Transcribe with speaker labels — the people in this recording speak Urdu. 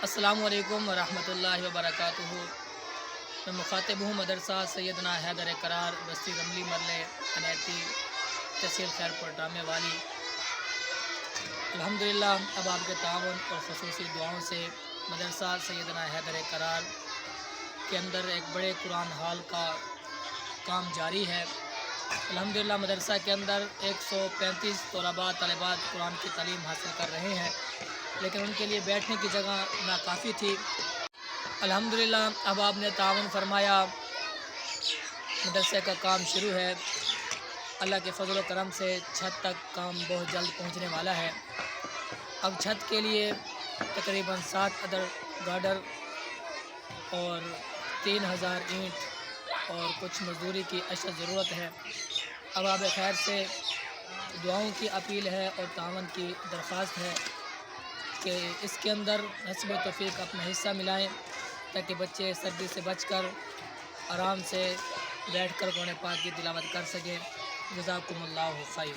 Speaker 1: السلام علیکم ورحمۃ اللہ وبرکاتہ۔ میں مخاطب ہوں مدرسہ سیدنا حیدر قرار بستی رملی مرلے انیتی تحصیل خیرپور ڈرامے والی۔ الحمدللہ اب آپ کے تعاون اور خصوصی دعاؤں سے مدرسہ سیدنا حیدر قرار کے اندر ایک بڑے قرآن ہال کا کام جاری ہے۔ الحمدللہ مدرسہ کے اندر 135 طلباء طالبات قرآن کی تعلیم حاصل کر رہے ہیں، لیکن ان کے لیے بیٹھنے کی جگہ ناکافی تھی۔ الحمدللہ اب آپ نے تعاون فرمایا، مدرسے کا کام شروع ہے۔ اللہ کے فضل و کرم سے چھت تک کام بہت جلد پہنچنے والا ہے۔ اب چھت کے لیے تقریباً 7 عدد گارڈر اور 3000 اینٹ اور کچھ مزدوری کی اشد ضرورت ہے۔ اب آپ خیر سے دعاؤں کی اپیل ہے اور تعاون کی درخواست ہے کہ اس کے اندر حسب توفیق اپنا حصہ ملائیں، تاکہ بچے سردی سے بچ کر آرام سے بیٹھ کر قرآن پاک کی تلاوت کر سکیں۔ جزاکم اللہ خیر۔